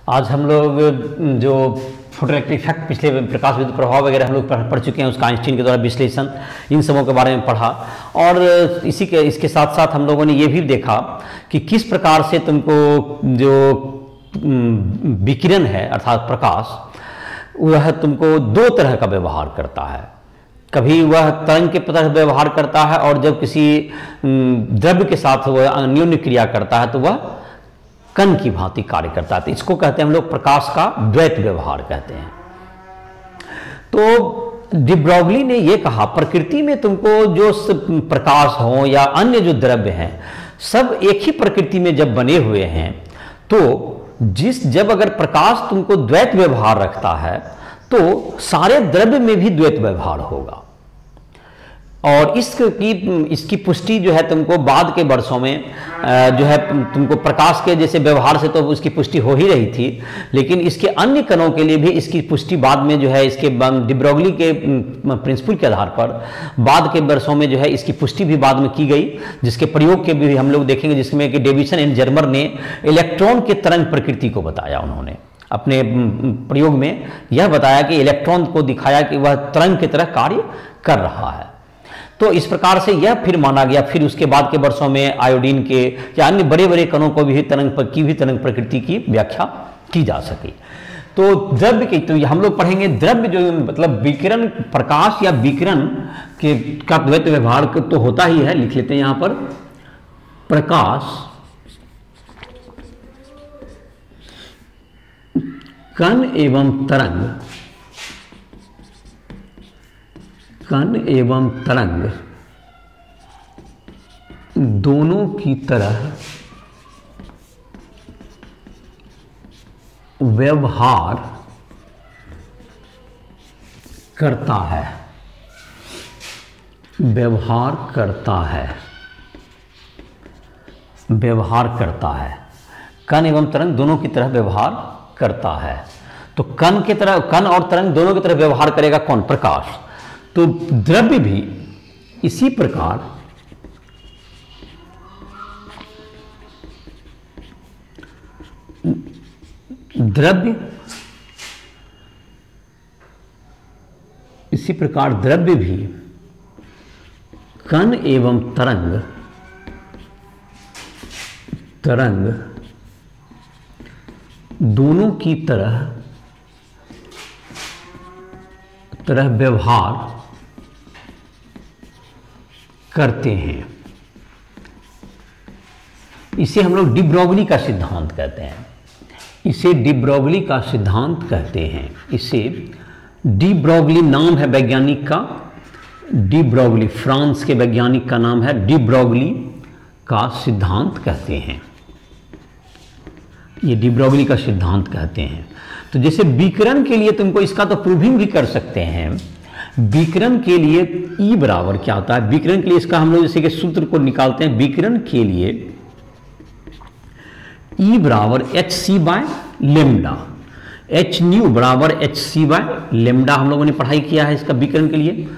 आज हम लोग जो फोटोइलेक्ट्रिक इफेक्ट, पिछले प्रकाश विद्युत प्रभाव वगैरह हम लोग पढ़ चुके हैं, उसका आइंस्टीन के द्वारा विश्लेषण, इन सबों के बारे में पढ़ा। और इसके साथ साथ हम लोगों ने ये भी देखा कि किस प्रकार से तुमको जो विकिरण है अर्थात प्रकाश, वह तुमको दो तरह का व्यवहार करता है। कभी वह तरंग के तरह व्यवहार करता है, और जब किसी द्रव्य के साथ वह अन्योन्य क्रिया करता है तो वह कण की भांति कार्य करता है। तो इसको कहते हैं हम लोग प्रकाश का द्वैत व्यवहार कहते हैं। तो डी ब्रोगली ने यह कहा, प्रकृति में तुमको जो प्रकाश हो या अन्य जो द्रव्य हैं, सब एक ही प्रकृति में जब बने हुए हैं, तो जब अगर प्रकाश तुमको द्वैत व्यवहार रखता है तो सारे द्रव्य में भी द्वैत व्यवहार होगा। और इसकी पुष्टि जो है तुमको बाद के वर्षों में जो है तुमको प्रकाश के जैसे व्यवहार से तो उसकी पुष्टि हो ही रही थी, लेकिन इसके अन्य कणों के लिए भी इसकी पुष्टि बाद में जो है इसके डी ब्रोगली के प्रिंसिपल के आधार पर बाद के वर्षों में जो है इसकी पुष्टि भी बाद में की गई, जिसके प्रयोग के भी हम लोग देखेंगे, जिसमें कि डेविसन एंड जर्मर ने इलेक्ट्रॉन के तरंग प्रकृति को बताया। उन्होंने अपने प्रयोग में यह बताया कि इलेक्ट्रॉन को दिखाया कि वह तरंग की तरह कार्य कर रहा है। तो इस प्रकार से यह फिर माना गया। फिर उसके बाद के वर्षों में आयोडीन के या अन्य बड़े बड़े कणों को भी तरंग प्रकृति की व्याख्या की जा सके। तो द्रव्य के, तो हम लोग पढ़ेंगे द्रव्य जो मतलब विकिरण, प्रकाश या विकिरण के का द्वैत व्यवहार तो होता ही है। लिख लेते हैं यहां पर, प्रकाश कण एवं तरंग, कण एवं तरंग दोनों की तरह व्यवहार करता है, व्यवहार करता है, व्यवहार करता है। कण एवं तरंग दोनों की तरह व्यवहार करता है। तो कण की तरह, कण और तरंग दोनों की तरह व्यवहार करेगा कौन? प्रकाश। तो द्रव्य भी इसी प्रकार द्रव्य भी कण एवं तरंग दोनों की तरह व्यवहार करते हैं। इसे हम लोग डी ब्रोगली का सिद्धांत कहते हैं। इसे डी ब्रोगली का सिद्धांत कहते हैं। इसे डी ब्रोगली नाम है वैज्ञानिक का, डी ब्रोगली, फ्रांस के वैज्ञानिक का नाम है, डी ब्रोगली का सिद्धांत कहते हैं। ये डी ब्रोगली का सिद्धांत कहते हैं। तो जैसे विकिरण के लिए तुमको इसका तो प्रूविंग भी कर सकते हैं। विकिरण के लिए E बराबर क्या होता है? विकिरण के लिए इसका हम लोग जैसे कि सूत्र को निकालते हैं। विकिरण के लिए E बराबर hc by lambda, h new बराबर hc बाय लेमडा हम लोगों ने पढ़ाई किया है इसका विकिरण के लिए।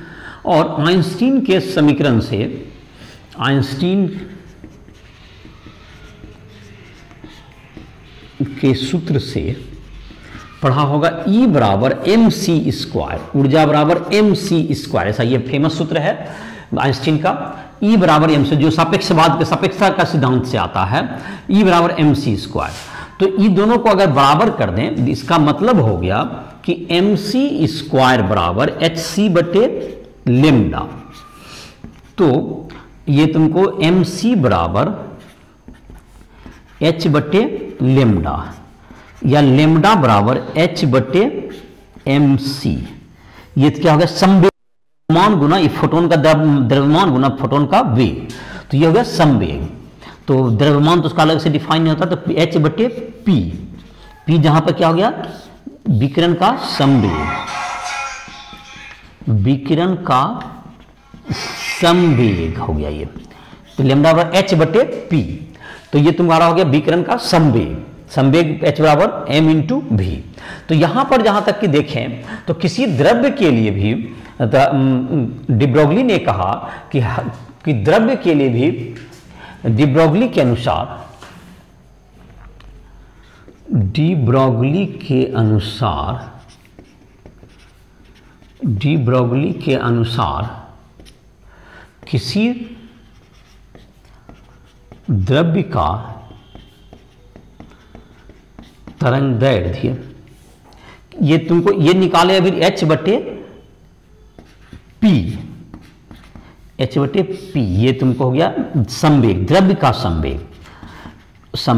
और आइंस्टीन के समीकरण से, आइंस्टीन के सूत्र से पढ़ा होगा E बराबर mc स्क्वायर, ऊर्जा बराबर mc स्क्वायर, ऐसा ये फेमस सूत्र है आइंस्टीन का। E बराबर mc जो सापेक्षवाद, सापेक्षता का सिद्धांत से आता है, E बराबर mc स्क्वायर। तो ये दोनों को अगर बराबर कर दें, इसका मतलब हो गया कि mc स्क्वायर बराबर hc बटे लेमडा। तो ये तुमको mc बराबर h बटे लेमडा या लेमडा बराबर h बटे mc, ये क्या हो गया? संवेग गुना ये फोटोन का द्रव्यमान गुना फोटोन का वेग, तो ये हो गया संवेग। तो द्रव्यमान तो उसका अलग से डिफाइन नहीं होता, तो h बटे p जहां पर क्या हो गया? विकिरण का संवेग, विकिरण का संवेग हो गया ये। तो लेमडा बराबर h बटे p, तो ये तुम्हारा हो गया विकिरण का संवेग। संवेग h बराबर m इंटू v। तो यहां पर जहां तक कि देखें तो किसी द्रव्य के लिए भी डी ब्रोगली ने कहा कि द्रव्य के लिए भी डी ब्रोगली के अनुसार डी ब्रोगली के अनुसार किसी द्रव्य का तरंगदैर्ध्य, ये तुमको ये निकाले अभी h बटे p, ये तुमको हो गया संवेग, द्रव्य का संवेग।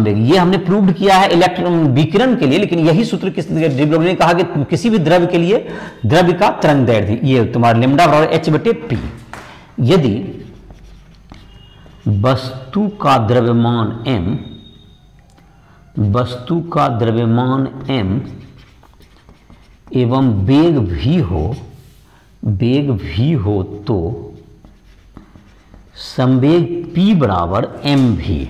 ये हमने प्रूव्ड किया है इलेक्ट्रॉन विकिरण के लिए, लेकिन यही सूत्र डी ब्रोगली ने कहा कि किसी भी द्रव्य के लिए द्रव्य का तरंगदैर्ध्य ये तुम्हारा लैम्डा बराबर h बटे p। यदि वस्तु का द्रव्यमान m एवं वेग भी हो तो संवेग p बराबर mv,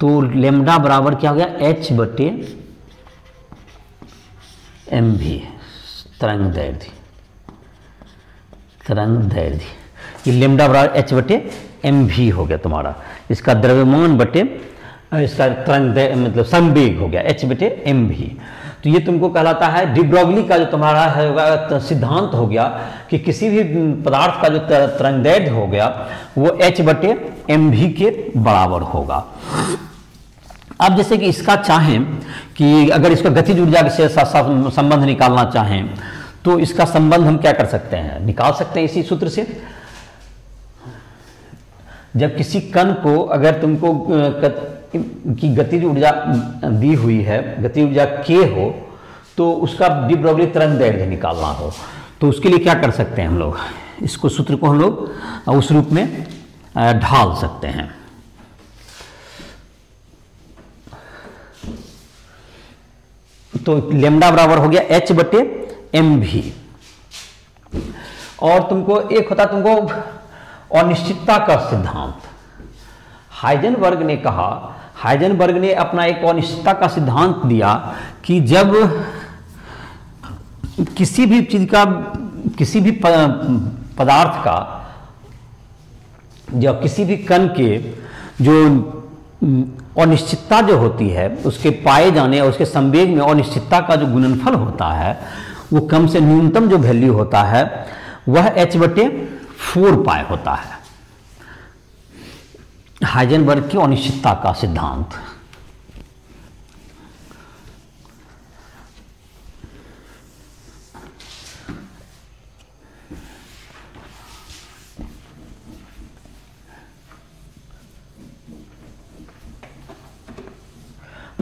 तो लैम्डा बराबर क्या हो गया h बटे mv, तरंगदैर्ध्य। ये लैम्डा बराबर h बटे mv हो गया तुम्हारा, इसका द्रव्यमान बटे इसका तरंगदैर्ध्य मतलब संवेग हो गया h बटे mv। तो ये तुमको कहलाता है डी ब्रोगली का जो तुम्हारा है सिद्धांत हो गया कि किसी भी पदार्थ का जो तरंगदैर्ध्य हो गया वो h बटे mv के बराबर होगा। अब जैसे कि इसका चाहें कि अगर इसका गतिज ऊर्जा से संबंध निकालना चाहें तो इसका संबंध हम क्या कर सकते हैं, निकाल सकते हैं इसी सूत्र से। जब किसी कण को अगर तुमको की गतिज ऊर्जा दी हुई है, गतिज ऊर्जा k हो, तो उसका डी ब्रोगली तरंगदैर्ध्य निकालना हो, तो उसके लिए क्या कर सकते हैं हम लोग, इसको सूत्र को हम लोग उस रूप में ढाल सकते हैं। तो लैम्डा बराबर हो गया h बटे mv। और तुमको एक होता तुमको अनिश्चितता का सिद्धांत। हाइजेनबर्ग ने अपना एक अनिश्चितता का सिद्धांत दिया कि जब किसी भी चीज का, किसी भी पदार्थ का, जब किसी भी कण के जो अनिश्चितता जो होती है उसके पाए जाने और उसके संवेग में अनिश्चितता का जो गुणनफल होता है वो कम से न्यूनतम जो वैल्यू होता है वह h बटे 4 पाई होता है। हाइजेनबर्ग की अनिश्चितता का सिद्धांत।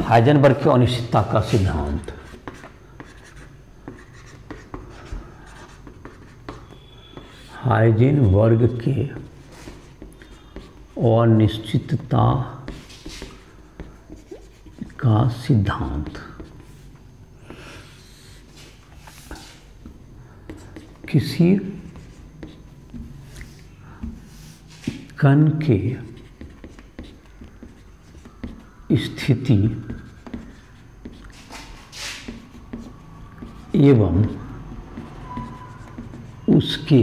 हाइजेनबर्ग की अनिश्चितता का सिद्धांत। हाइजेनबर्ग के अनिश्चितता का सिद्धांत किसी कण के स्थिति एवं उसके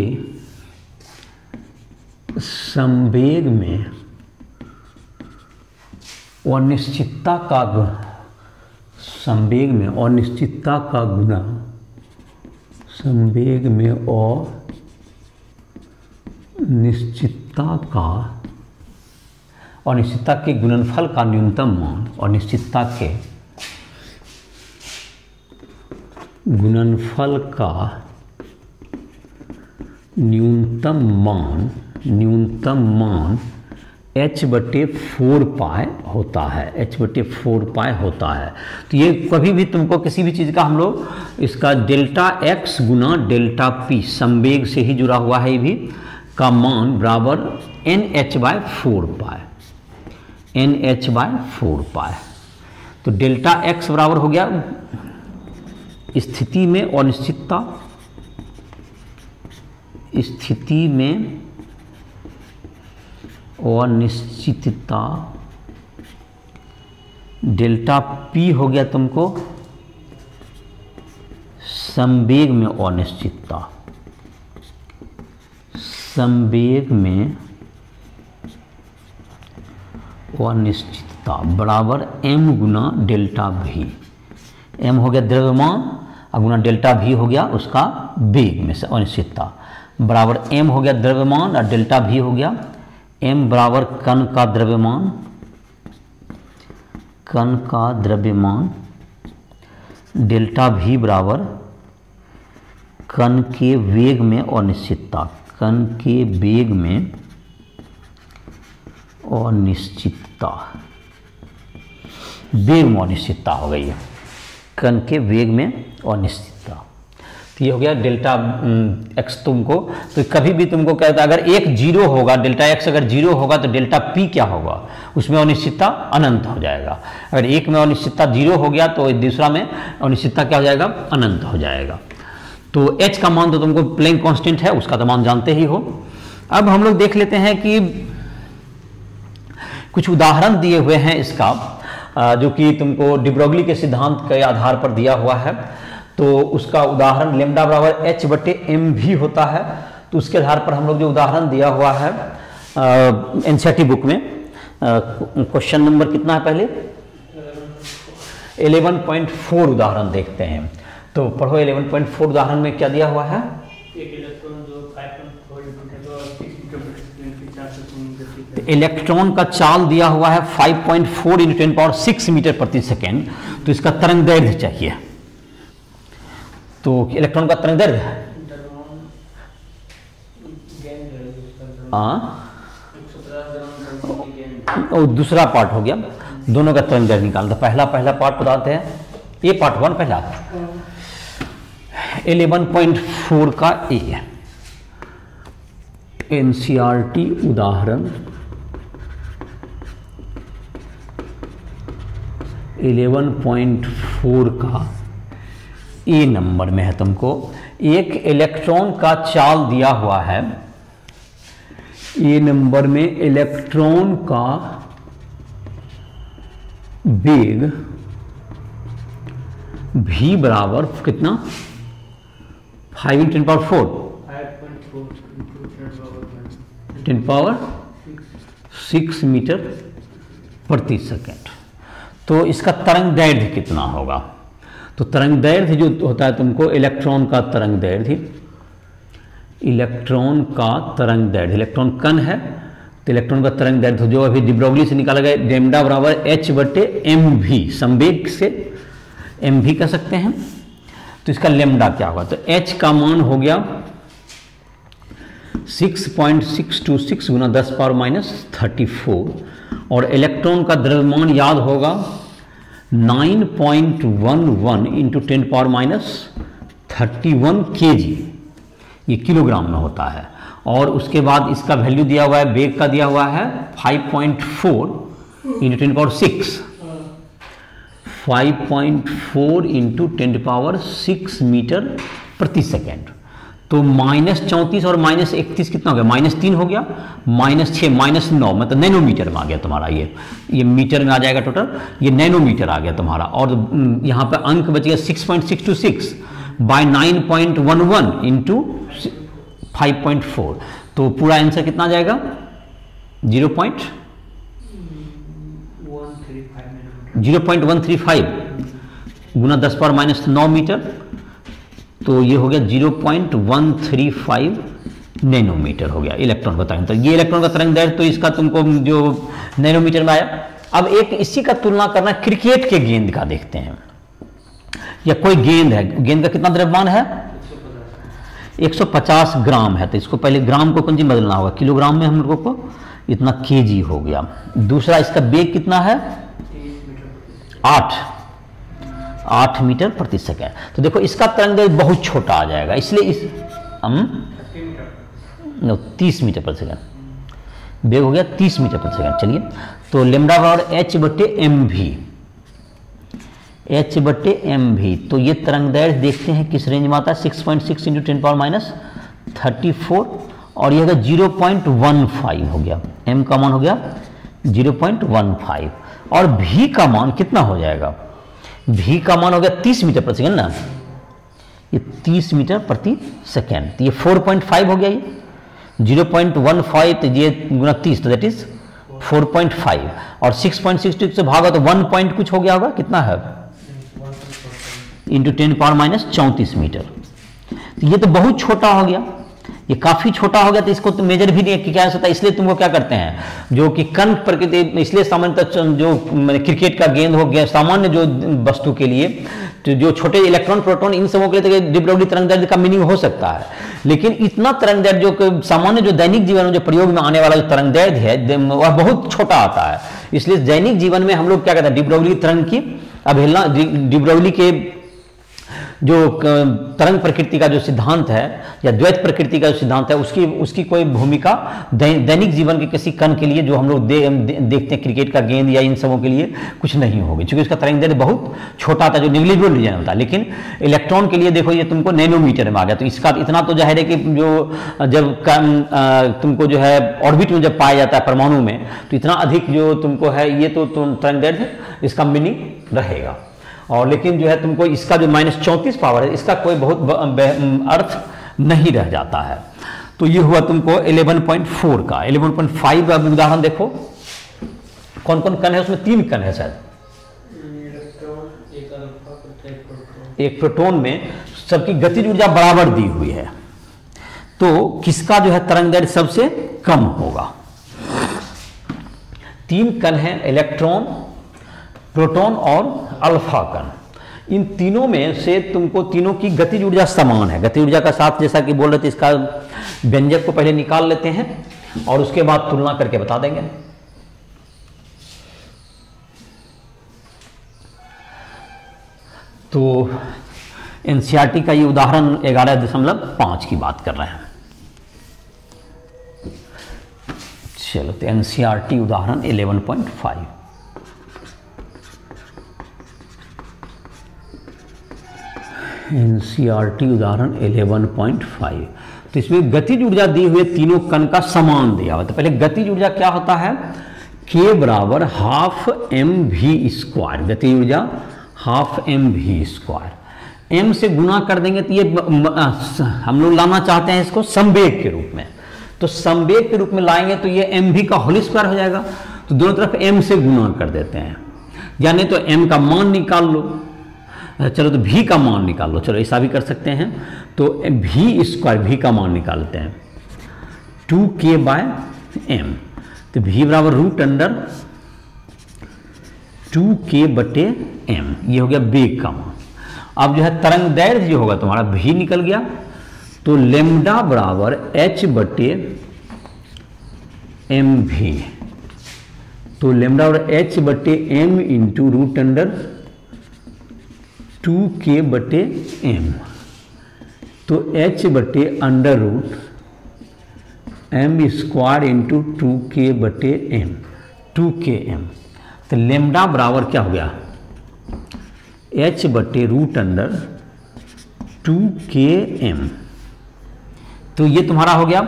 संवेग में अनिश्चितता का संवेग में अनिश्चितता का गुना, संवेग में अनिश्चितता के गुणनफल का न्यूनतम मान, अनिश्चितता के गुणनफल का न्यूनतम मान h बटे 4 पाई होता है, h बटे 4 पाई होता है। तो ये कभी भी तुमको किसी भी चीज़ का हम लोग इसका डेल्टा x गुना डेल्टा p संवेग से ही जुड़ा हुआ है, ये भी का मान बराबर nh बाय 4 पाई, nh बाय 4 पाई। तो डेल्टा x बराबर हो गया स्थिति में अनिश्चितता, स्थिति में अनिश्चितता, डेल्टा p हो गया तुमको संवेग में अनिश्चितता, संवेग में अनिश्चितता अनिश्चितता बराबर m गुना डेल्टा v। m हो गया द्रव्यमान और गुना डेल्टा v हो गया उसका वेग में से अनिश्चितता बराबर m हो गया द्रव्यमान और डेल्टा v हो गया m बराबर कण का द्रव्यमान, कण का द्रव्यमान, डेल्टा v बराबर कण के वेग में अनिश्चितता, कण के वेग में अनिश्चितता, वेग में अनिश्चितता हो गई है, कण के वेग में अनिश्चितता। तो ये हो गया डेल्टा एक्स। तुमको तो कभी भी तुमको कहता है अगर एक जीरो होगा, डेल्टा एक्स अगर जीरो होगा तो डेल्टा पी क्या होगा, उसमें अनिश्चितता अनंत हो जाएगा। अगर एक में अनिश्चितता जीरो हो गया तो दूसरा में अनिश्चितता क्या हो जाएगा, अनंत हो जाएगा। तो एच का मान तो तुमको प्लैंक कांस्टेंट है, उसका तो मान जानते ही हो। अब हम लोग देख लेते हैं कि कुछ उदाहरण दिए हुए हैं इसका, जो कि तुमको डी ब्रोगली के सिद्धांत के आधार पर दिया हुआ है। तो उसका उदाहरण लैम्डा बराबर एच बटे एम भी होता है। तो उसके आधार पर हम लोग जो उदाहरण दिया हुआ है एनसीईआरटी बुक में, क्वेश्चन नंबर कितना है पहले 11.4 उदाहरण देखते हैं। तो पढ़ो 11.4 उदाहरण में क्या दिया हुआ है। इलेक्ट्रॉन का चाल दिया हुआ है 5.4 × 10⁶ मीटर प्रति सेकेंड। तो इसका तरंग दैर्ध्य चाहिए। तो इलेक्ट्रॉन का तरंग दैर्ध्य और दूसरा पार्ट हो गया, दोनों का तरंग दैर्ध्य निकालना। पहला पार्ट बताते हैं, ये पार्ट 1 पहला 11.4 का ए एनसीईआरटी उदाहरण 11.4 का ए नंबर में है। तुमको एक इलेक्ट्रॉन का चाल दिया हुआ है, ए नंबर में इलेक्ट्रॉन का वेग v बराबर कितना 5 × 10⁶ मीटर प्रति सेकेंड। तो इसका तरंग दैर्ध्य कितना होगा। तो तरंग दैर्ध्य जो होता है तुमको इलेक्ट्रॉन का तरंग दैर्ध्य, इलेक्ट्रॉन का तरंग दैर्ध्य, इलेक्ट्रॉन कण है तो इलेक्ट्रॉन का तरंग दैर्ध्य जो अभी डी ब्रोगली से निकाला गया लैम्डा बराबर एच बटे एम वी, संवेग से एम वी कह सकते हैं। तो इसका लैम्डा क्या होगा, तो एच का मान हो गया 6.626 गुना 10⁻34 और इलेक्ट्रॉन का द्रव्यमान याद होगा 9.11 × 10⁻31 kg, ये किलोग्राम में होता है। और उसके बाद इसका वैल्यू दिया हुआ है, वेग का दिया हुआ है 5.4 × 10⁶, 5.4 × 10⁶ मीटर प्रति सेकेंड। तो -34 और -31 कितना हो गया, -3 हो गया, -6 -9 मतलब नैनोमीटर में आ गया तुम्हारा। ये मीटर में आ जाएगा टोटल, ये नैनोमीटर आ गया तुम्हारा। और यहाँ पे अंक बच गया 6.626 बाय 9.11 × 5.4। तो पूरा आंसर कितना आ जाएगा 0.135 गुना 10⁻9 मीटर। तो ये हो गया 0.135 नैनोमीटर हो गया इलेक्ट्रॉन का तरंग। तो ये इलेक्ट्रॉन का तरंग दैर्ध्य, तो इसका तुमको जो नैनोमीटर में आया। अब एक इसी का तुलना करना क्रिकेट के गेंद का देखते हैं, या कोई गेंद है, गेंद का कितना द्रव्यमान है 150 ग्राम है। तो इसको पहले ग्राम को कंजी बदलना होगा, किलोग्राम में हम लोगों को इतना केजी हो गया। दूसरा इसका वेग कितना है 8 मीटर प्रति सेकेंड। तो देखो इसका तरंग दैर्ध्य बहुत छोटा आ जाएगा, इसलिए इस 30 मीटर प्रति सेकेंड, वेग हो गया 30 मीटर प्रति सेकेंड। चलिए, तो लैम्डा बराबर एच बटे एम वी। तो ये तरंग दैर्ध्य देखते हैं किस रेंज में आता है, 6.6 × 10⁻34 और ये 0.15 हो गया। m का मान हो गया 0.15 और v का मान कितना हो जाएगा, v का मान हो गया 30 मीटर प्रति सेकेंड ना, ये 30 मीटर प्रति सेकेंड। तो ये 4.5 हो गया, ये 0.15 तो ये गुना 30 तो दैट इज 4.5 और 6.62 से भागा तो 1 पॉइंट कुछ हो गया होगा, कितना है, इंटू 10⁻34 मीटर। तो ये तो बहुत छोटा हो गया, ये काफी छोटा हो गया, तो इसको तो मेजर भी नहीं किया जा सकता। इसलिए तुमको क्या करते हैं, जो कि कण प्रकृति, इसलिए सामान्यतः जो क्रिकेट का गेंद हो गया, सामान्य जो वस्तु के लिए, तो जो छोटे इलेक्ट्रॉन प्रोटॉन इन सबों के लिए डिब्रोगली तरंग दैर्ध्य का मीनिंग हो सकता है, लेकिन इतना तरंग दैर्ध्य जो सामान्य जो दैनिक जीवन में जो प्रयोग में आने वाला जो तरंग दैर्ध्य है वह बहुत छोटा आता है। इसलिए दैनिक जीवन में हम लोग क्या कहते हैं, डिब्रोगली तरंग की अवहेलना, डिब्रोगली के जो तरंग प्रकृति का जो सिद्धांत है या द्वैत प्रकृति का जो सिद्धांत है, उसकी कोई भूमिका दैनिक जीवन के किसी कण के लिए जो हम लोग देखते हैं, क्रिकेट का गेंद या इन सबों के लिए कुछ नहीं होगी, क्योंकि उसका तरंग दैर्ध्य बहुत छोटा था, जो निग्लिजिबल डिजाइन होता है। लेकिन इलेक्ट्रॉन के लिए देखो, ये तुमको नैनोमीटर में आ गया, तो इसका इतना तो जाहिर है कि जो जब तुमको जो है ऑर्बिट में जब पाया जाता है परमाणु में, तो इतना अधिक जो तुमको है, ये तो तरंग दैर्ध्य इसका मीनिंग रहेगा। और लेकिन जो है तुमको इसका जो -34 पावर है, इसका कोई बहुत अर्थ नहीं रह जाता है। तो ये हुआ तुमको 11.4 का। 11.5 अब उदाहरण देखो, कौन कौन कण है उसमें, 3 कण है शायद, एक प्रोटॉन में सबकी गतिज ऊर्जा बराबर दी हुई है, तो किसका जो है तरंग दैर्ध्य सबसे कम होगा। 3 कण है, इलेक्ट्रॉन, प्रोटॉन और अल्फा कण। इन तीनों में से तुमको तीनों की गतिज ऊर्जा समान है। गतिज ऊर्जा का साथ जैसा कि बोल रहे थे, इसका व्यंजक को पहले निकाल लेते हैं और उसके बाद तुलना करके बता देंगे। तो एनसीईआरटी का ये उदाहरण 11.5 की बात कर रहे हैं। चलो, तो एनसीईआरटी उदाहरण 11.5। एनसीईआरटी उदाहरण 11.5। तो इसमें गतिज ऊर्जा दी हुई तीनों कण का समान दिया हुआ। तो पहले गतिज ऊर्जा क्या होता है, K बराबर ½ mv²। गतिज ऊर्जा ½ mv², m से गुना कर देंगे तो ये हम लोग लाना चाहते हैं इसको संवेग के रूप में, तो संवेग के रूप में लाएंगे तो ये mv का होल स्क्वायर हो जाएगा। तो दोनों तरफ m से गुना कर देते हैं, यानी तो m का मान निकाल लो। चलो, तो v का मान निकाल लो, चलो ऐसा भी कर सकते हैं। तो v² v का मान निकालते हैं 2k/m। तो v बराबर √2k/m, ये हो गया वेग का मान। अब जो है तरंग दैर्ध्य जो होगा तुम्हारा v निकल गया, तो लेमडा बराबर h/mv। तो लेमडा बराबर h/m इंटू √2k/m, तो h/√m² इंटू 2k/m। तो लेमडा बराबर क्या हो गया, h/√2km। तो ये तुम्हारा हो गया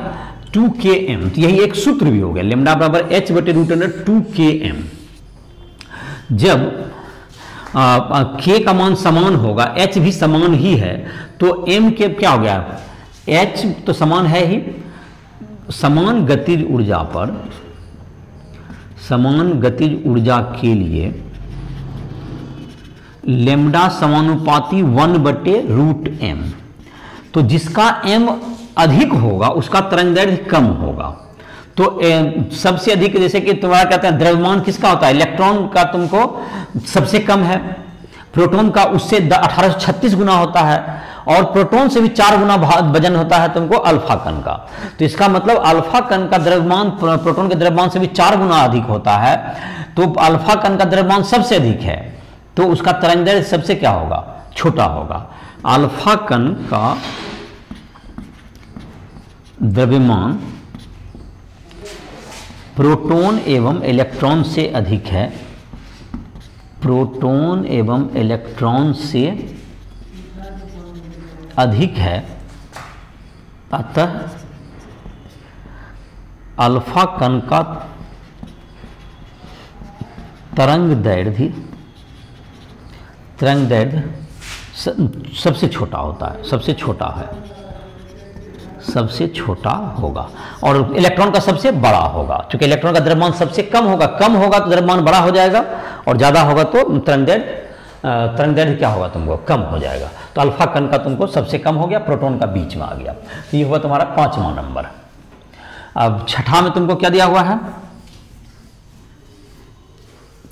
2km। तो यही एक सूत्र भी हो गया, लेमडा बराबर h/√2km। जब k का मान समान होगा, h भी समान ही है, तो m के क्या हो गया, h तो समान है ही, समान गतिज ऊर्जा पर, समान गतिज ऊर्जा के लिए लेमडा समानुपाती 1/√m। तो जिसका m अधिक होगा उसका तरंग दैर्ध्य कम होगा। तो सबसे अधिक, जैसे कि तुम्हारा कहते हैं द्रव्यमान किसका होता है, इलेक्ट्रॉन का तुमको सबसे कम है, प्रोटॉन का उससे 1836 गुना होता है, और प्रोटॉन से भी 4 गुना वजन होता है तुमको अल्फा कण का। तो इसका मतलब अल्फा कण का द्रव्यमान प्रोटॉन के द्रव्यमान से भी 4 गुना अधिक होता है। तो अल्फा कण का द्रव्यमान सबसे अधिक है, तो उसका तरंग दैर्ध्य सबसे क्या होगा, छोटा होगा। अल्फा कण का द्रव्यमान प्रोटॉन एवं इलेक्ट्रॉन से अधिक है, प्रोटॉन एवं इलेक्ट्रॉन से अधिक है, अतः अल्फा कण का तरंग दैर्ध्य सबसे छोटा होता है, सबसे छोटा है, सबसे छोटा होगा और इलेक्ट्रॉन का सबसे बड़ा होगा। क्योंकि इलेक्ट्रॉन का द्रव्यमान सबसे कम होगा तो द्रव्यमान बड़ा हो जाएगा और ज़्यादा होगा तो तरंगदैर्घ्य क्या होगा तुमको, कम हो जाएगा। तो अल्फा कण का तुमको सबसे कम हो गया, प्रोटॉन का बीच में आ गया। तो ये हुआ तुम्हारा 5वां नंबर। अब छठा में तुमको क्या दिया हुआ है,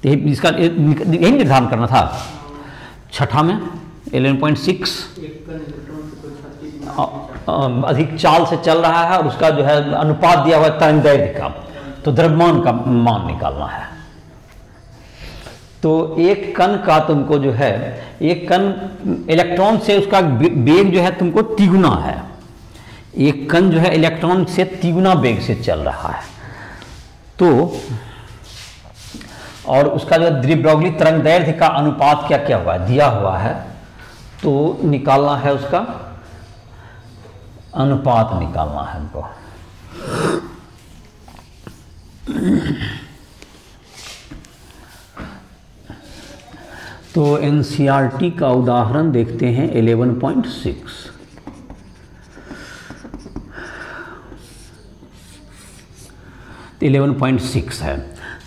इसका यही निर्धारण करना था। छठा में 11.6 अधिक चाल से चल रहा है और उसका जो है अनुपात दिया हुआ है तरंगदैर्घ्य का, तो द्रव्यमान का मान निकालना है। तो एक कण का तुमको जो है, एक कण इलेक्ट्रॉन से उसका वेग जो है तुमको तिगुना है, एक कण जो है इलेक्ट्रॉन से तिगुना वेग से चल रहा है। तो और उसका जो द्विब्रॉगली तरंगदैर्घ्य का अनुपात क्या क्या हुआ है, दिया हुआ है। तो निकालना है, उसका अनुपात निकालना है हमको। तो एनसीईआरटी का उदाहरण देखते हैं 11.6। तो 11.6 है।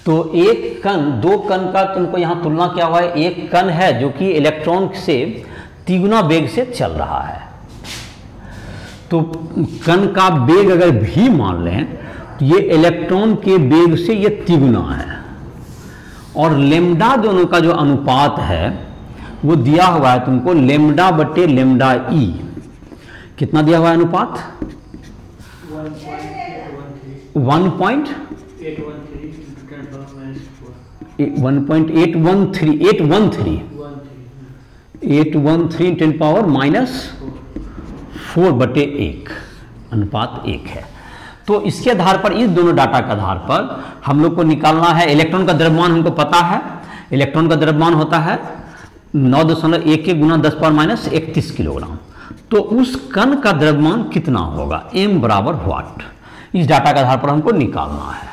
तो एक कण, दो कण का तुमको यहाँ तुलना क्या हुआ है, एक कण है जो कि इलेक्ट्रॉन से तिगुना वेग से चल रहा है। तो कण का वेग अगर भी मान लें तो ये इलेक्ट्रॉन के वेग से ये तिगुना है और लेम्डा दोनों का जो अनुपात है वो दिया हुआ है तुमको लेम्डा बटे लेम्डा ई। कितना दिया हुआ है अनुपात, 813 10⁻⁴ बटे 1, अनुपात 1 है। तो इसके आधार पर, इस दोनों डाटा के आधार पर हम लोग को निकालना है इलेक्ट्रॉन का द्रव्यमान। हमको पता है इलेक्ट्रॉन का द्रव्यमान होता है 9.11 गुना 10⁻31 किलोग्राम। तो उस कण का द्रव्यमान कितना होगा, m बराबर व्हाट, इस डाटा के आधार पर हमको निकालना है।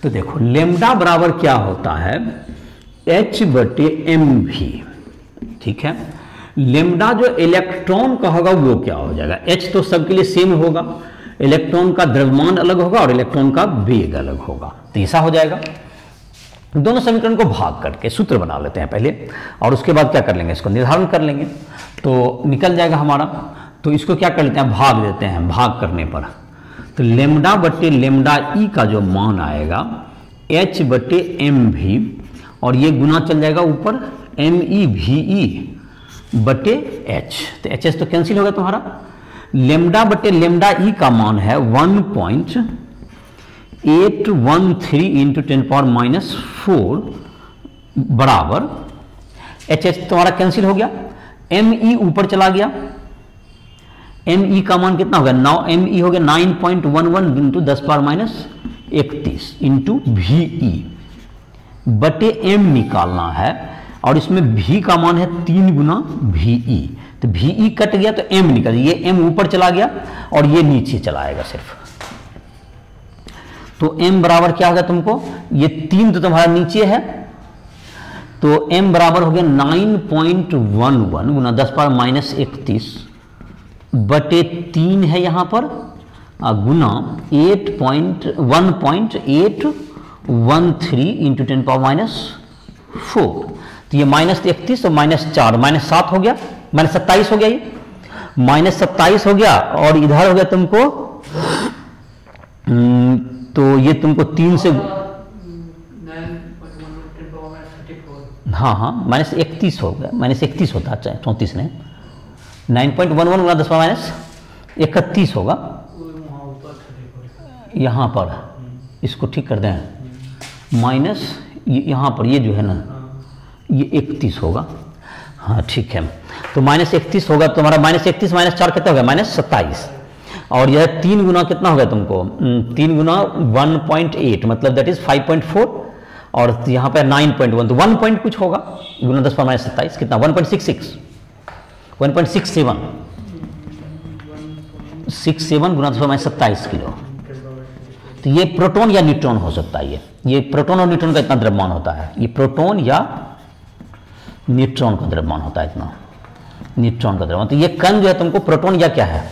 तो देखो लेम्डा बराबर क्या होता है, h बटे एम भी। ठीक है, लेम्डा जो इलेक्ट्रॉन का होगा वो क्या हो जाएगा, h तो सबके लिए सेम होगा, इलेक्ट्रॉन का द्रव्यमान अलग होगा और इलेक्ट्रॉन का वेग अलग होगा। तो ऐसा हो जाएगा। दोनों समीकरण को भाग करके सूत्र बना लेते हैं पहले और उसके बाद क्या कर लेंगे, इसको निर्धारण कर लेंगे तो निकल जाएगा हमारा। तो इसको क्या कर लेते हैं, भाग देते हैं। भाग करने पर तो लेम्डा बटे लेम्डा ई का जो मान आएगा h बटे एम भी, और ये गुना चल जाएगा ऊपर एम ई भी ई बटे एच। तो एच एच तो कैंसिल होगा तुम्हारा। लेम्डा बटे लेम्डा ई का मान है 1.813 इंटू 10⁻⁴ बराबर एच एच तुम्हारा कैंसिल हो गया, एम ई ऊपर चला गया, एम ई का मान कितना हो गया, 9 एम ई हो गया 9.11 इंटू 10⁻31 इंटू भी ई बटे एम निकालना है और इसमें भी का मान है 3 गुना भी ई। तो भी ई कट गया तो एम निकल, ये एम ऊपर चला गया और ये नीचे चला आएगा सिर्फ। तो एम बराबर क्या हो गया तुमको, ये 3 तो तुम्हारा नीचे है, तो एम बराबर हो गया 9.11 गुना 10⁻31 बटे 3 है यहां पर गुना 1.813 इंटू 10⁻⁴। तो ये -31 तो -4 -7 हो गया, -27 हो गया, ये -27 हो गया और इधर हो गया तुमको तो ये तुमको 3 से हाँ -31 हो गया, -31 होता है 34 नहीं, 9.11 गुना 10⁻31 होगा यहाँ पर। इसको ठीक कर दें, माइनस यहाँ पर ये जो है ना ये 31 होगा। हाँ ठीक है, तो -31 होगा तो हमारा -31 -4 कितना हो गया, -27। और यह 3 गुना कितना हो गया तुमको, 3 गुना 1.8 मतलब दैट इज 5.4 और यहाँ पे 9.1 तो 1 पॉइंट कुछ होगा गुना 10⁻27 कितना 1.66 1.67 गुना 10⁻27 किलो। तो ये प्रोटॉन या न्यूट्रॉन हो सकता है, ये प्रोटॉन और न्यूट्रॉन का इतना द्रव्यमान होता है, ये प्रोटॉन या न्यूट्रॉन का द्रव्यमान होता है इतना, न्यूट्रॉन का द्रव्यमान। तो ये कण जो है तुमको प्रोटॉन या क्या है,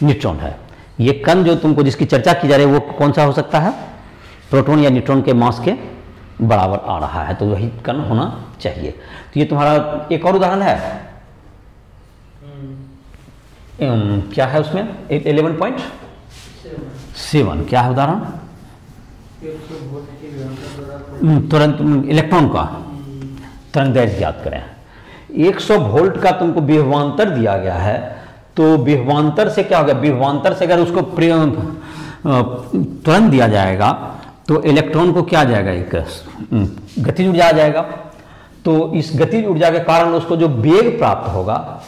न्यूट्रॉन है। ये कण जो तुमको जिसकी चर्चा की जा रही है वो कौन सा हो सकता है? प्रोटॉन या न्यूट्रॉन के मास के बराबर आ रहा है, तो वही कण होना चाहिए। तो ये तुम्हारा एक और उदाहरण है, क्या है उसमें 11.7 क्या है उदाहरण? तुरंत इलेक्ट्रॉन का तरंग दैर्घ्य ज्ञात करें। 100 वोल्ट का तुमको विभवांतर दिया गया है, तो विभवांतर से क्या होगा? विभवांतर से अगर उसको तुरंत दिया जाएगा तो इलेक्ट्रॉन को क्या आ जाएगा? एक गतिज ऊर्जा आ जाएगा। तो इस गतिज ऊर्जा के कारण उसको जो वेग प्राप्त होगा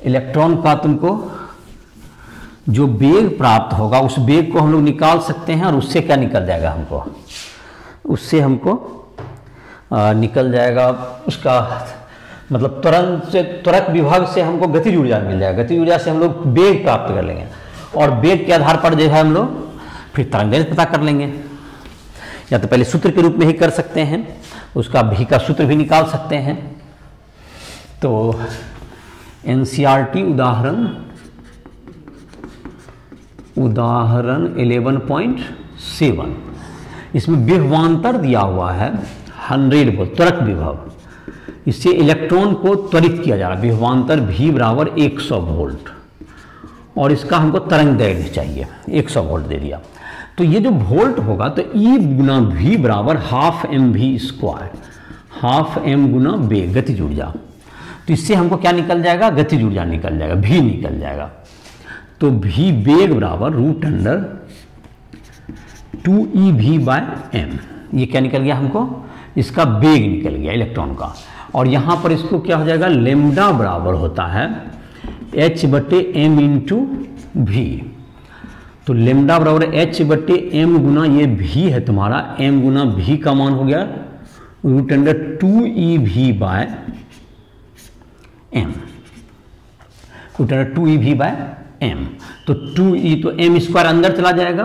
इलेक्ट्रॉन का, तुमको जो वेग प्राप्त होगा उस वेग को हम लोग निकाल सकते हैं, और उससे क्या निकल जाएगा हमको? उससे हमको निकल जाएगा उसका मतलब त्वरक विभाग से हमको गतिज ऊर्जा मिल जाएगा। गतिज ऊर्जा से हम लोग वेग प्राप्त कर लेंगे, और वेग के आधार पर जो है हम लोग फिर तरंग दैर्घ्य पता कर लेंगे। या तो पहले सूत्र के रूप में ही कर सकते हैं, उसका भी का सूत्र भी निकाल सकते हैं। तो एनसीईआरटी उदाहरण 11.7, इसमें विभवांतर दिया हुआ है 100 वोल्ट त्वरक विभव। इससे इलेक्ट्रॉन को त्वरित किया जा रहा है, विभवांतर V बराबर 100 वोल्ट, और इसका हमको तरंग दैर्घ्य चाहिए 100 वोल्ट दे दिया। तो ये जो वोल्ट होगा तो E गुना V बराबर ½ mv², ½ m गुना वेग गतिज ऊर्जा। तो इससे हमको क्या निकल जाएगा? गतिज ऊर्जा निकल जाएगा, V निकल जाएगा। तो V वेग बराबर √2eV/m, ये क्या निकल गया हमको? इसका वेग निकल गया इलेक्ट्रॉन का। और यहाँ पर इसको क्या हो जाएगा? लेम्डा बराबर होता है h/m × v। तो लेम्डा बराबर h/m गुना ये v है तुम्हारा, m गुना v का मान हो गया √2eV/m, √2eV/m। तो 2e तो m² अंदर चला जाएगा,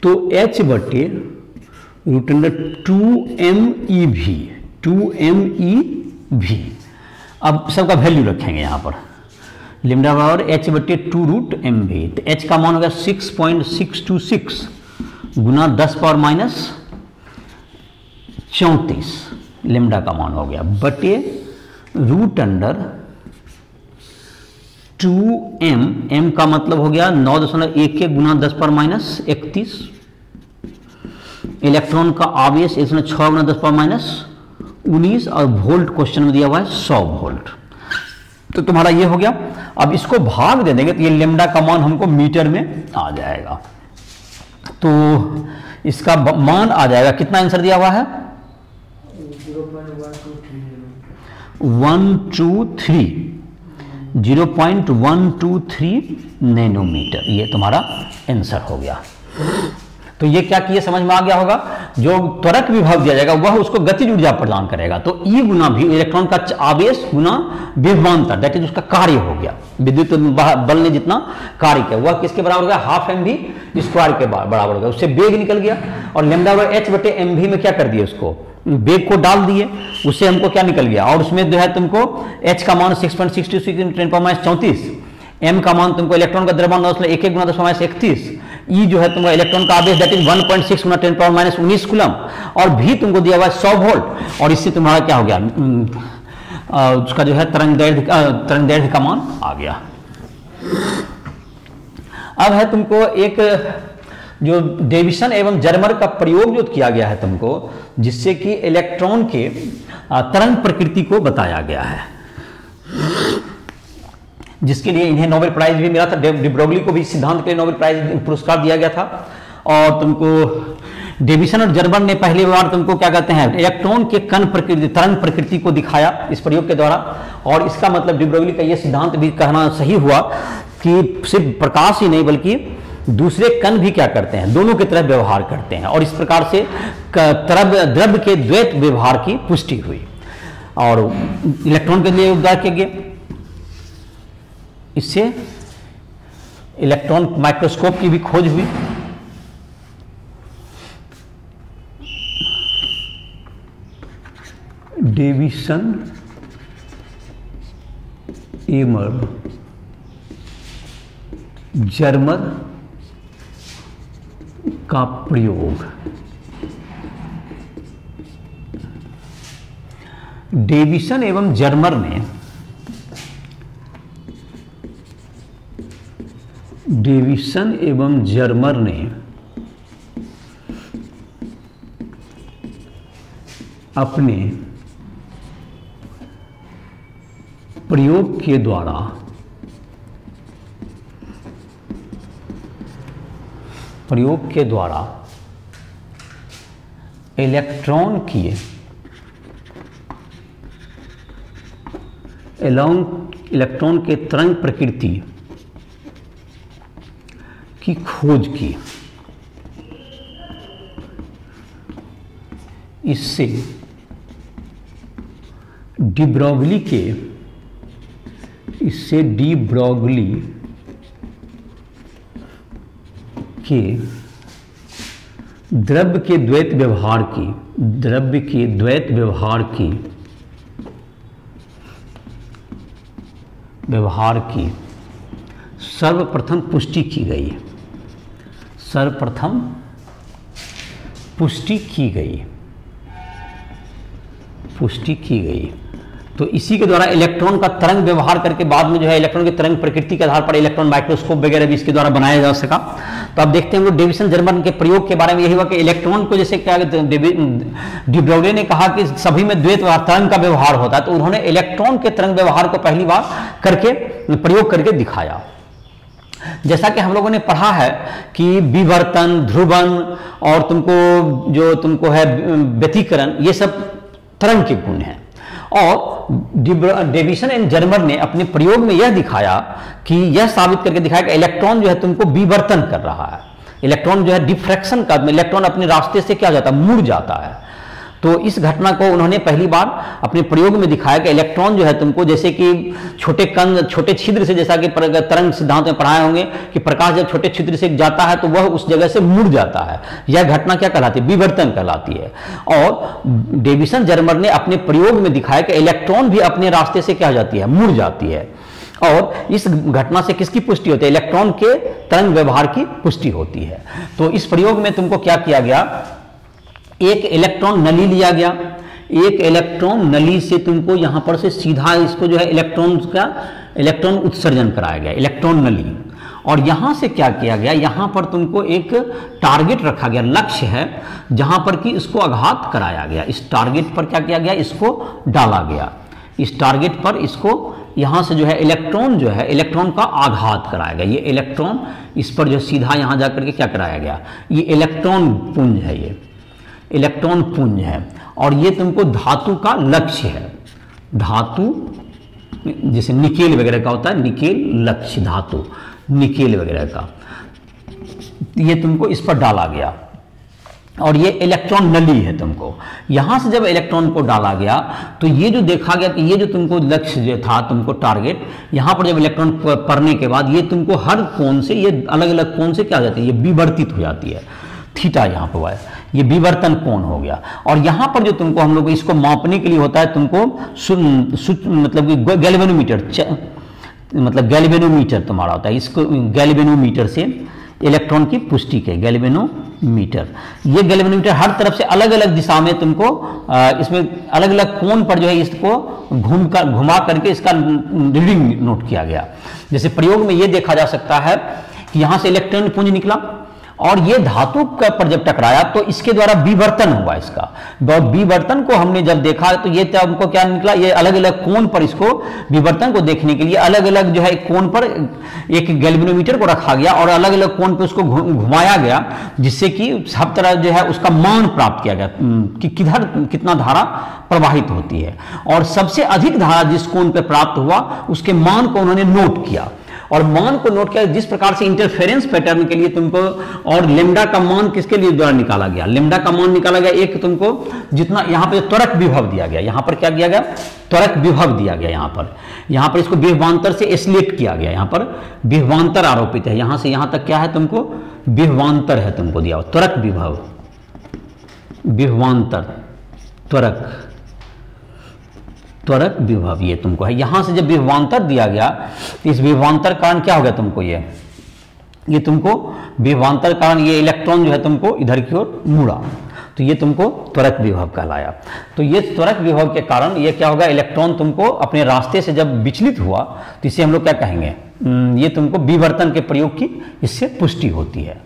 तो h/2meV। अब सबका वैल्यू रखेंगे यहाँ पर, लेम्डा बराबर h/2√mv। तो h का मान हो गया 6.626 गुना 10⁻34 लेम्डा का मान हो गया, बटे √2m, m का मतलब हो गया 9.11 गुना 10⁻31। इलेक्ट्रॉन का आवेश 106 गुना 10⁻19, और वोल्ट क्वेश्चन में दिया हुआ है 100 वोल्ट। तो तुम्हारा ये हो गया। अब इसको भाग दे देंगे तो ये लेम्डा का मान हमको मीटर में आ जाएगा। तो इसका मान आ जाएगा, कितना आंसर दिया हुआ है? 0.123 नैनोमीटर, ये तुम्हारा आंसर हो गया। तो ये क्या किए समझ में आ गया होगा? जो त्वरक विभव दिया जाएगा वह उसको गतिज ऊर्जा प्रदान करेगा। तो E गुना V इलेक्ट्रॉन का आवेश गुना विभवांतर, दैट इज उसका कार्य हो गया। विद्युत बल ने जितना कार्य किया वह किसके बराबर हो गया? ½ mv² के बराबर हो गया। उससे वेग निकल गया, और लेम्डा बराबर h/mv में क्या कर दिए? उसको वेग को डाल दिए, उससे हमको क्या निकल गया? और उसमें जो है तुमको h का मान 6.626 × 10⁻34, m का मान तुमको इलेक्ट्रॉन का द्रव्यमान 9.11 गुना 10⁻31, E जो है तुमको इलेक्ट्रॉन का आवेश दैट इज 1.6 गुना 10⁻19 कूलम, और V तुमको दिया हुआ है 100 वोल्ट। और इससे तुम्हारा क्या हो गया? उसका जो है तरंग दैर्घ्य का मान आ गया। अब है तुमको एक जो डेविसन एवं जर्मर का प्रयोग जो किया गया है तुमको, जिससे कि इलेक्ट्रॉन के तरंग प्रकृति को बताया गया है, जिसके लिए इन्हें नोबेल प्राइज भी मिला था। डी ब्रोगली को भी सिद्धांत के लिए नोबेल प्राइज पुरस्कार दिया गया था। और तुमको डेविसन और जर्मर ने पहली बार तुमको क्या कहते हैं? इलेक्ट्रॉन के कण प्रकृति, तरंग प्रकृति को दिखाया इस प्रयोग के द्वारा। और इसका मतलब डी ब्रोगली का यह सिद्धांत भी कहना सही हुआ कि सिर्फ प्रकाश ही नहीं बल्कि दूसरे कण भी क्या करते हैं? दोनों की तरफ व्यवहार करते हैं, और इस प्रकार से द्रव्य के द्वैत व्यवहार की पुष्टि हुई। और इलेक्ट्रॉन के लिए उद्गार किया गया, इससे इलेक्ट्रॉन माइक्रोस्कोप की भी खोज हुई। डेविसन एमर्जर्मर का प्रयोग डेविसन एवं जर्मर ने अपने प्रयोग के द्वारा इलेक्ट्रॉन के तरंग प्रकृति की खोज की। इससे डी ब्रोगली के द्रव्य के द्वैत व्यवहार की सर्वप्रथम पुष्टि की गई। तो इसी के द्वारा इलेक्ट्रॉन का तरंग व्यवहार करके बाद में जो है इलेक्ट्रॉन की तरंग प्रकृति के आधार पर इलेक्ट्रॉन माइक्रोस्कोप वगैरह भी इसके द्वारा बनाया जा सका। तो आप देखते हैं डेविसन जर्मर के प्रयोग के बारे में यही हुआ कि इलेक्ट्रॉन को जैसे क्या डी ब्रोगली ने कहा कि सभी में द्वैत तरंग का व्यवहार होता है, तो उन्होंने इलेक्ट्रॉन के तरंग व्यवहार को पहली बार प्रयोग करके दिखाया। जैसा कि हम लोगों ने पढ़ा है कि विवर्तन, ध्रुवन और तुमको है व्यतिकरण, ये सब तरंग के गुण हैं। और डेविसन एंड जर्मर ने अपने प्रयोग में यह दिखाया कि यह साबित करके दिखाया कि इलेक्ट्रॉन जो है तुमको विवर्तन कर रहा है। इलेक्ट्रॉन जो है डिफ्रैक्शन का, इलेक्ट्रॉन अपने रास्ते से क्या जाता है, मुड़ जाता है। तो इस घटना को उन्होंने पहली बार अपने प्रयोग में दिखाया कि इलेक्ट्रॉन जो है तुमको जैसे कि छोटे छिद्र से, जैसा कि तरंग सिद्धांत में पढ़ाए होंगे कि प्रकाश जब छोटे छिद्र से जाता है तो वह उस जगह से मुड़ जाता है। यह घटना क्या कहलाती है, विवर्तन कहलाती है। और डेविसन जर्मर ने अपने प्रयोग में दिखाया कि इलेक्ट्रॉन भी अपने रास्ते से क्या जाती है, मुड़ जाती है। और इस घटना से किसकी पुष्टि होती है, इलेक्ट्रॉन के तरंग व्यवहार की पुष्टि होती है। तो इस प्रयोग में तुमको क्या किया गया, एक इलेक्ट्रॉन नली लिया गया, एक इलेक्ट्रॉन नली से तुमको यहां पर से सीधा इसको जो है इलेक्ट्रॉन उत्सर्जन कराया गया, इलेक्ट्रॉन नली। और यहां से क्या किया गया, यहां पर तुमको एक टारगेट रखा गया, लक्ष्य है जहां पर कि इसको आघात कराया गया। इस टारगेट पर क्या किया गया, इसको डाला गया। इस टारगेट पर इसको यहां से जो है इलेक्ट्रॉन का आघात कराया गया। ये इलेक्ट्रॉन इस पर जो सीधा यहां जाकर के क्या कराया गया, ये इलेक्ट्रॉन पुंज है, ये इलेक्ट्रॉन पुंज है। और ये तुमको धातु का लक्ष्य है, धातु जैसे निकेल वगैरह का होता है, निकेल लक्ष्य धातु, निकेल वगैरह का, ये तुमको इस पर डाला गया। और ये इलेक्ट्रॉन नली है तुमको। यहां से जब इलेक्ट्रॉन को डाला गया तो ये जो देखा गया कि ये जो तुमको लक्ष्य जो था, तुमको टारगेट, यहां पर जब इलेक्ट्रॉन पड़ने के बाद ये तुमको हर कोण से, ये अलग अलग कोण से क्या हो जाती है, ये विवर्तित हो जाती है। थीटा यहाँ पर हुआ है, ये विवर्तन कोण हो गया। और यहाँ पर जो तुमको हम लोग इसको मापने के लिए होता है, तुमको मतलब गैल्वेनोमीटर तुम्हारा होता है। इसको गैल्वेनोमीटर से इलेक्ट्रॉन की पुष्टि के गैल्वेनोमीटर, ये गैल्वेनोमीटर हर तरफ से अलग अलग दिशा में तुमको इसमें अलग अलग कोण पर जो है इसको घुमा करके इसका रीडिंग नोट किया गया। जैसे प्रयोग में ये देखा जा सकता है कि यहां से इलेक्ट्रॉन पुंज निकला और ये धातु पर जब टकराया तो इसके द्वारा विवर्तन हुआ इसका। विवर्तन को हमने जब देखा तो ये हमको क्या निकला, ये अलग अलग कोण पर इसको विवर्तन को देखने के लिए अलग अलग जो है कोण पर एक गैल्वेनोमीटर को रखा गया और अलग अलग कोण पर उसको घुमाया गया, जिससे कि सब तरह जो है उसका मान प्राप्त किया गया कि किधर कितना धारा प्रवाहित होती है। और सबसे अधिक धारा जिस कोण पर प्राप्त हुआ उसके मान को उन्होंने नोट किया। और मान को नोट किया जिस प्रकार से इंटरफेरेंस पैटर्न के लिए तुमको, और लेमडा का मान किसके लिए द्वारा निकाला गया, लेमडा का मान निकाला गया एक तुमको जितना यहां पे त्वरक विभव दिया गया, यहां पर क्या दिया गया, त्वरक विभव दिया गया। यहां पर इसको विभवांतर से एस्लेट किया गया, यहां पर विभवांतर आरोपित है, यहां से यहां तक क्या है तुमको विभवांतर है तुमको दिया, त्वरक विभव, विभवांतर त्वरक, त्वरक विभव ये तुमको है। यहां से जब विभवांतर दिया गया तो इस विभवांतर कारण क्या हो गया तुमको, ये तुमको विभवांतर कारण ये इलेक्ट्रॉन जो है तुमको इधर की ओर मुड़ा, तो ये तुमको त्वरक विभव कहलाया। तो ये त्वरक विभव के कारण ये क्या होगा, इलेक्ट्रॉन तुमको अपने रास्ते से जब विचलित हुआ तो इसे हम लोग क्या कहेंगे, ये तुमको विवर्तन के प्रयोग की इससे पुष्टि होती है।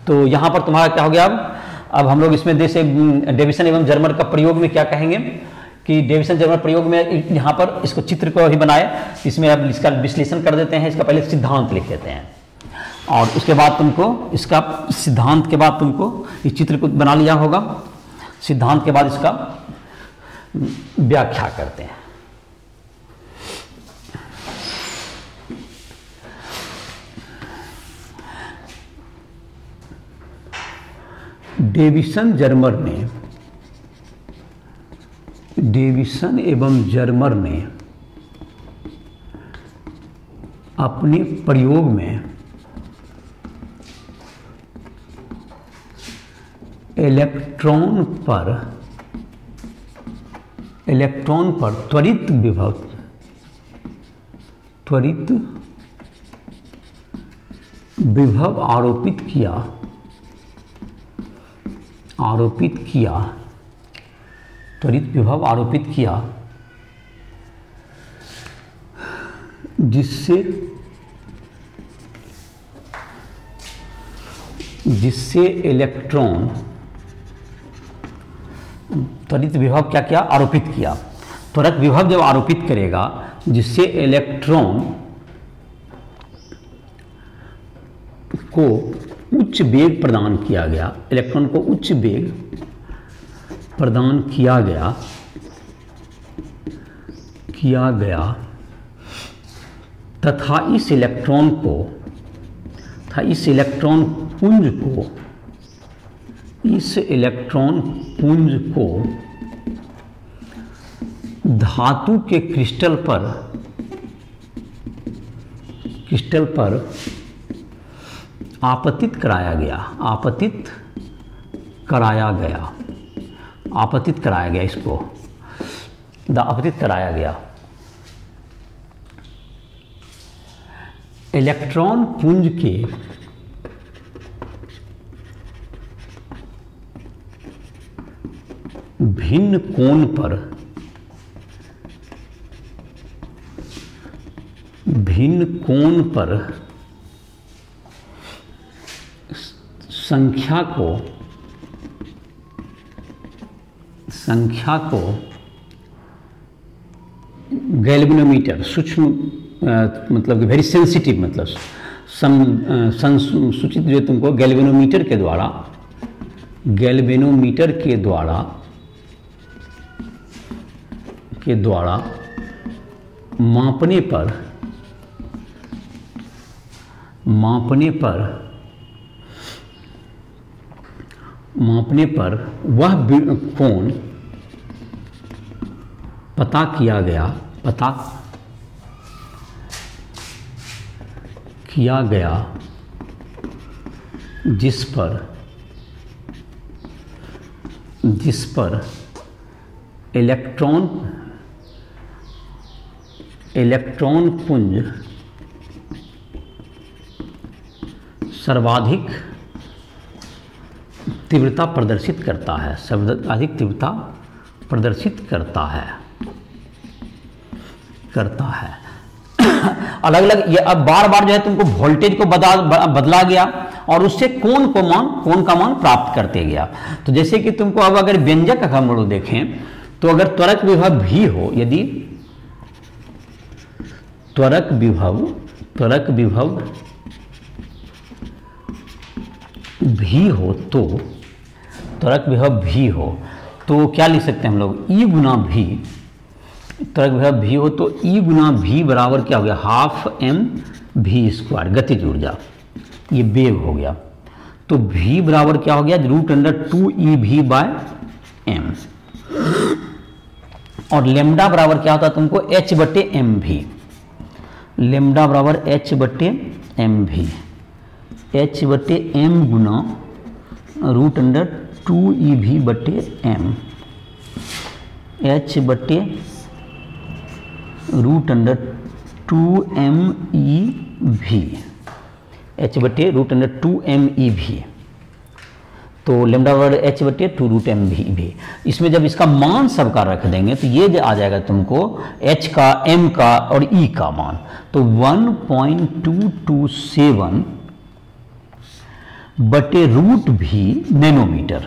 तो यहां पर तुम्हारा क्या हो गया, अब हम लोग इसमें जैसे डेविसन एवं जर्मर का प्रयोग में क्या कहेंगे कि डेविसन जर्मर प्रयोग में यहाँ पर इसको चित्र को अभी बनाए, इसमें अब इसका विश्लेषण कर देते हैं, इसका पहले सिद्धांत लिख देते हैं और उसके बाद तुमको इसका सिद्धांत के बाद तुमको इस चित्र को बना लिया होगा, सिद्धांत के बाद इसका व्याख्या करते हैं। डेविसन एवं जर्मर ने अपने प्रयोग में इलेक्ट्रॉन पर त्वरित विभव आरोपित किया जिससे इलेक्ट्रॉन त्वरित विभव क्या किया, आरोपित किया। त्वरक विभव जब आरोपित करेगा जिससे इलेक्ट्रॉन को उच्च वेग प्रदान किया गया, इलेक्ट्रॉन को उच्च वेग प्रदान किया तथा इस इलेक्ट्रॉन पुंज को धातु के क्रिस्टल पर आपतित कराया गया, आपतित कराया गया। इलेक्ट्रॉन पुंज के भिन्न कोण पर संख्या को गैल्वेनोमीटर, सूक्ष्म मतलब वेरी सेंसिटिव, मतलब सूचित जो तुमको गैल्वेनोमीटर के द्वारा मापने पर वह कोण पता किया गया जिस पर इलेक्ट्रॉन पुंज सर्वाधिक तीव्रता प्रदर्शित करता है। अलग अलग ये अब बार बार जो है तुमको वोल्टेज को बदला गया और उससे कोण का मान प्राप्त करते गया। तो जैसे कि तुमको अब अगर व्यंजक का हम लोग देखें तो अगर त्वरक विभव भी हो, यदि त्वरक विभव भी हो तो क्या लिख सकते हैं हम लोग, ई गुना भी। त्वरक विभव भी हो तो ई गुना भी बराबर क्या हो गया, हाफ एम भी स्क्वायर, गतिज ऊर्जा, ये वेग हो गया। तो v बराबर क्या हो गया, √2ev/m। और लेमडा बराबर क्या होता है तुमको, h/mv। लेमडा बराबर h/mv, h/m गुना √2ev/m, h बटे √2mEV, h बटे √2mEV। तो लेमडा बराबर h बटे 2√mV। इसमें जब इसका मान सबका रख देंगे तो ये आ जाएगा तुमको h का, m का और e का मान, तो 1.227 बटे √v नैनोमीटर।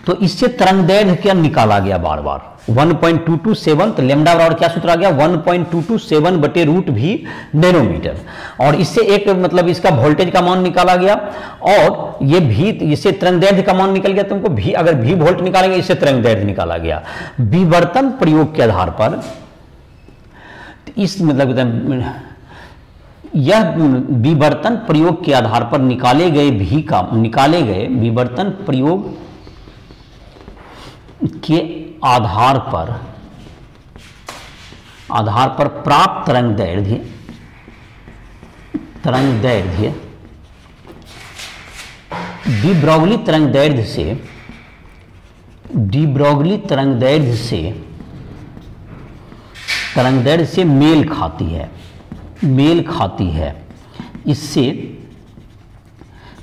तो इससे तरंगदैर्घ्य क्या निकाला गया बार बार 1.227, तो लेमडा बराबर क्या सूत्र आ गया 1.227 बटे √v नैनोमीटर। और इससे एक मतलब इसका वोल्टेज का मान निकाला गया, और ये भी इससे तरंगदैर्घ्य का मान निकल गया तुमको v, अगर v वोल्ट निकालेंगे इससे तरंगदैर्घ्य निकाला गया। विवर्तन प्रयोग के आधार पर इस मतलब यह विवर्तन प्रयोग के आधार पर निकाले गए विवर्तन प्रयोग के आधार पर प्राप्त तरंगदैर्घ्य डी ब्रॉगली तरंगदैर्घ्य से मेल खाती है। इससे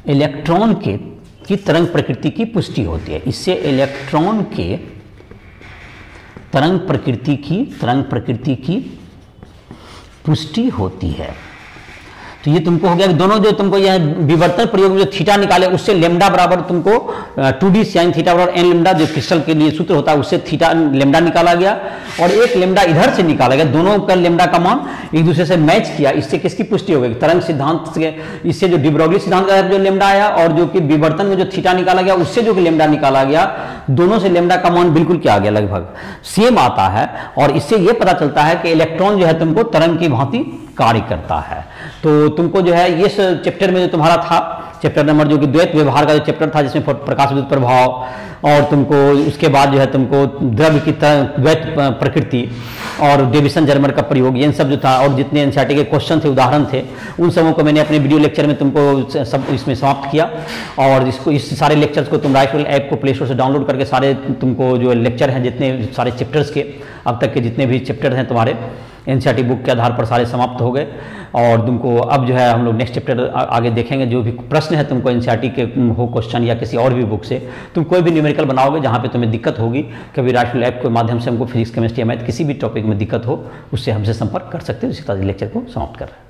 इलेक्ट्रॉन की तरंग प्रकृति की पुष्टि होती है। इससे इलेक्ट्रॉन के तरंग प्रकृति की पुष्टि होती है। तो ये तुमको हो गया कि दोनों जो तुमको यह विवर्तन प्रयोग में जो थीटा निकाले उससे लेमडा बराबर तुमको 2d sin थीटा बराबर n लेमडा जो क्रिस्टल के लिए सूत्र होता है उससे थीटा लेमडा निकाला गया, और एक लेमडा इधर से निकाला गया। दोनों का लेमडा का मान एक दूसरे से मैच किया, इससे किसकी पुष्टि हो गई तरंग सिद्धांत से। इससे जो डी ब्रॉगली सिद्धांत का जो लेमडा आया और जो कि विवर्तन में जो थीटा निकाला गया उससे जो कि लेमडा निकाला गया, दोनों से लेमडा का मान बिल्कुल क्या आ गया, लगभग सेम आता है। और इससे यह पता चलता है कि इलेक्ट्रॉन जो है तुमको तरंग की भांति कार्य करता है। तो तुमको जो है इस चैप्टर में जो तुम्हारा था चैप्टर नंबर जो कि द्वैत व्यवहार का जो चैप्टर था जिसमें प्रकाश विद्युत प्रभाव, और तुमको उसके बाद जो है तुमको द्रव्य की द्वैत प्रकृति और डेविसन जर्मर का प्रयोग, ये सब जो था, और जितने एनसीईआरटी के क्वेश्चन थे, उदाहरण थे, उन सबों को मैंने अपने वीडियो लेक्चर में तुमको सब इसमें समाप्त किया। और इस सारे लेक्चर्स को तुम राइट ऐप को प्ले स्टोर से डाउनलोड करके सारे तुमको जो लेक्चर हैं जितने सारे चैप्टर्स के अब तक के जितने भी चैप्टर हैं तुम्हारे एनसीईआरटी बुक के आधार पर सारे समाप्त हो गए। और तुमको अब जो है हम लोग नेक्स्ट चैप्टर आगे देखेंगे। जो भी प्रश्न है तुमको एनसीईआरटी के हो क्वेश्चन या किसी और भी बुक से तुम कोई भी न्यूमेरिकल बनाओगे जहाँ पे तुम्हें दिक्कत होगी, कभी राष्ट्रीय ऐप के माध्यम से हमको फिजिक्स केमिस्ट्री या मैथ किसी भी टॉपिक में दिक्कत हो उससे हमसे संपर्क कर सकते हो। इसी तरह लेक्चर को समाप्त कर रहे हैं।